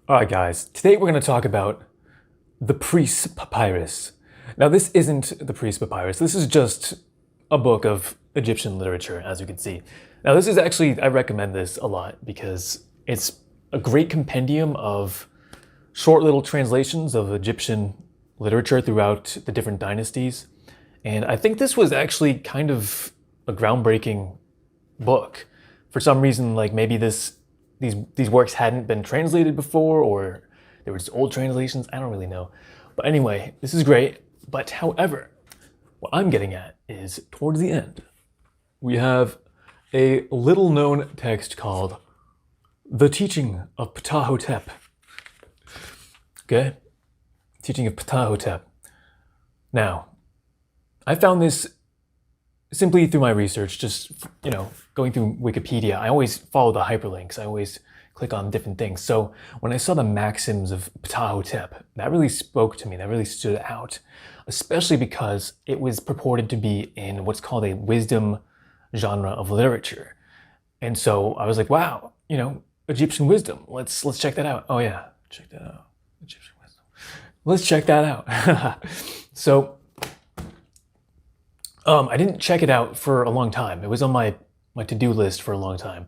Alright guys, today we're going to talk about the Prisse Papyrus. Now this isn't the Prisse Papyrus, this is just a book of Egyptian literature, as you can see. Now this is actually, I recommend this a lot because it's a great compendium of short little translations of Egyptian literature throughout the different dynasties. And I think this was actually kind of a groundbreaking book. For some reason, like maybe these works hadn't been translated before, or they were just old translations. I don't really know. But anyway, this is great. But however, what I'm getting at is towards the end, we have a little known text called The Teaching of Ptahhotep. Okay? Teaching of Ptahhotep. Now, I found this simply through my research, just, going through Wikipedia. I always follow the hyperlinks. I always click on different things. So when I saw the Maxims of Ptahhotep, that really spoke to me. That really stood out, especially because it was purported to be in what's called a wisdom genre of literature. And so I was like, wow, Egyptian wisdom. Let's check that out. Oh yeah, check that out. Egyptian wisdom. Let's check that out. So I didn't check it out for a long time. It was on my to-do list for a long time.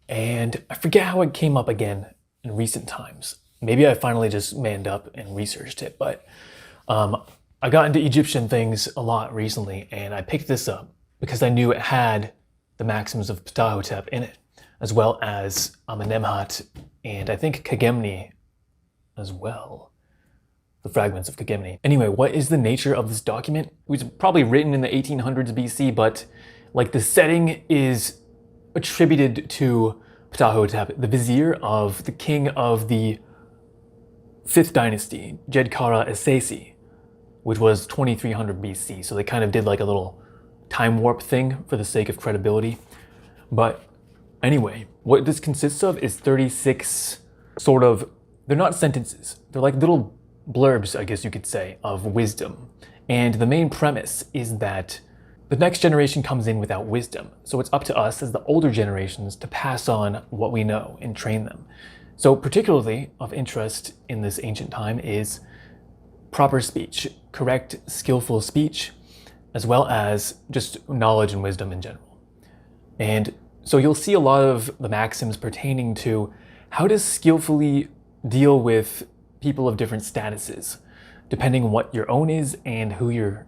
And I forget how it came up again in recent times. Maybe I finally just manned up and researched it, but I got into Egyptian things a lot recently, and I picked this up because I knew it had the Maxims of Ptahhotep in it, as well as Amenemhat, and I think Kagemni as well. The fragments of Kagemni. Anyway, what is the nature of this document? It was probably written in the 1800s BC, but like the setting is attributed to Ptahhotep, the vizier of the king of the 5th dynasty, Djedkara Essesi, which was 2300 BC. So they kind of did like a little time warp thing for the sake of credibility. But anyway, what this consists of is 36 sort of, they're not sentences, they're like little blurbs, I guess you could say, of wisdom. And the main premise is that the next generation comes in without wisdom. So it's up to us as the older generations to pass on what we know and train them. So particularly of interest in this ancient time is proper speech, correct, skillful speech, as well as just knowledge and wisdom in general. And so you'll see a lot of the maxims pertaining to how to skillfully deal with people of different statuses, depending on what your own is and who you're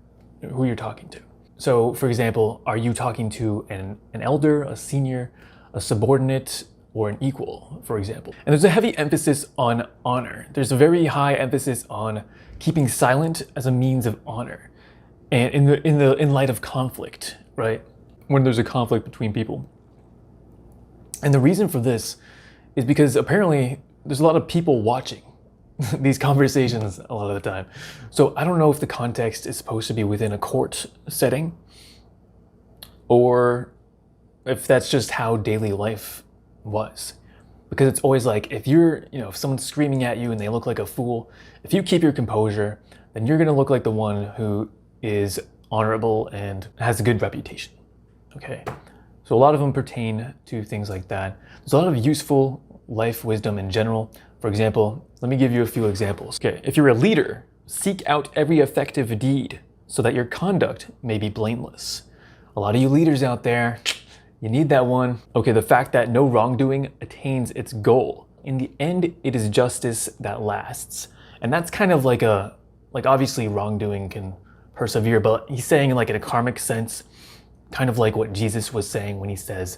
talking to. So for example, are you talking to an elder, a senior, a subordinate, or an equal, for example? And there's a heavy emphasis on honor. There's a very high emphasis on keeping silent as a means of honor. And in light of conflict, right? When there's a conflict between people. And the reason for this is because apparently there's a lot of people watching these conversations a lot of the time. So I don't know if the context is supposed to be within a court setting, or if that's just how daily life was. Because it's always like, if you're, if someone's screaming at you and they look like a fool, if you keep your composure, then you're gonna look like the one who is honorable and has a good reputation, okay? So a lot of them pertain to things like that. There's a lot of useful life wisdom in general. For example, let me give you a few examples. Okay, if you're a leader, seek out every effective deed so that your conduct may be blameless. A lot of you leaders out there, you need that one. Okay, the fact that no wrongdoing attains its goal. In the end, it is justice that lasts. And that's kind of like obviously wrongdoing can persevere, but he's saying like in a karmic sense, kind of like what Jesus was saying when he says,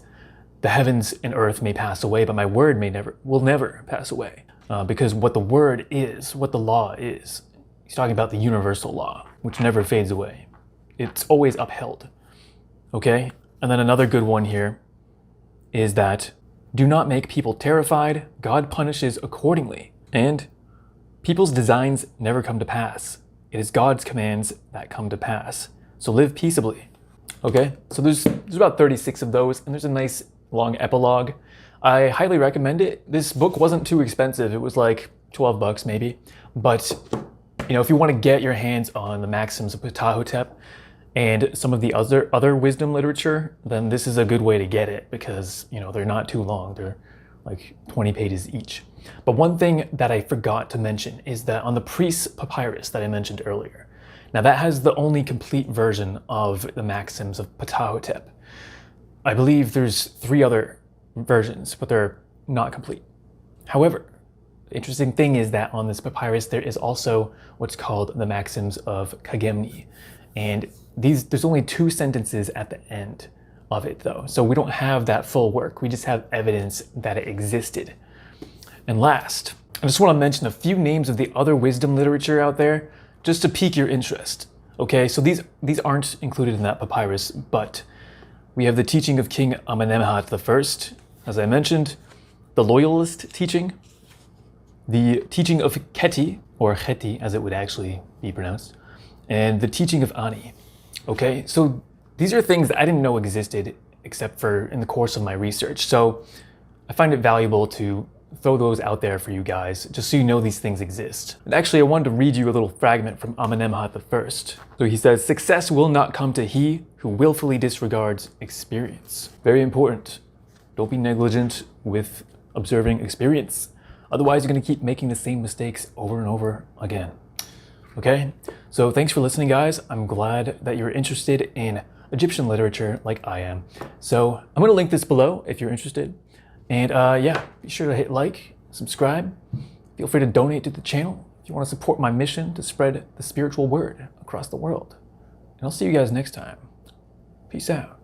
the heavens and earth may pass away, but my word will never pass away. Because what the word is, what the law is, he's talking about the universal law, which never fades away. It's always upheld, okay? And then another good one here is that do not make people terrified, God punishes accordingly. And people's designs never come to pass. It is God's commands that come to pass. So live peaceably, okay? So there's about 36 of those, and there's a nice long epilogue. I highly recommend it. This book wasn't too expensive. It was like 12 bucks maybe. But, if you want to get your hands on the Maxims of Ptahhotep and some of the other wisdom literature, then this is a good way to get it because, they're not too long. They're like 20 pages each. But one thing that I forgot to mention is that on the Prisse papyrus that I mentioned earlier, now that has the only complete version of the Maxims of Ptahhotep. I believe there's 3 other versions, but they're not complete. However, the interesting thing is that on this papyrus there is also what's called the Maxims of Ptahhotep, and there's only 2 sentences at the end of it though, so we don't have that full work. We just have evidence that it existed. And last, I just want to mention a few names of the other wisdom literature out there, just to pique your interest. Okay, so these aren't included in that papyrus, but we have the teaching of King Amenemhat I, as I mentioned, the loyalist teaching, the teaching of Kheti, or Kheti as it would actually be pronounced, and the teaching of Ani. Okay, so these are things that I didn't know existed except for in the course of my research. So I find it valuable to throw those out there for you guys, just so you know these things exist. And actually, I wanted to read you a little fragment from Amenemhat I. So he says, "Success will not come to he who willfully disregards experience." Very important. Don't be negligent with observing experience. Otherwise, you're going to keep making the same mistakes over and over again. Okay? So thanks for listening, guys. I'm glad that you're interested in Egyptian literature like I am. So I'm going to link this below if you're interested. And yeah, be sure to hit like, subscribe. Feel free to donate to the channel if you want to support my mission to spread the spiritual word across the world. And I'll see you guys next time. Peace out.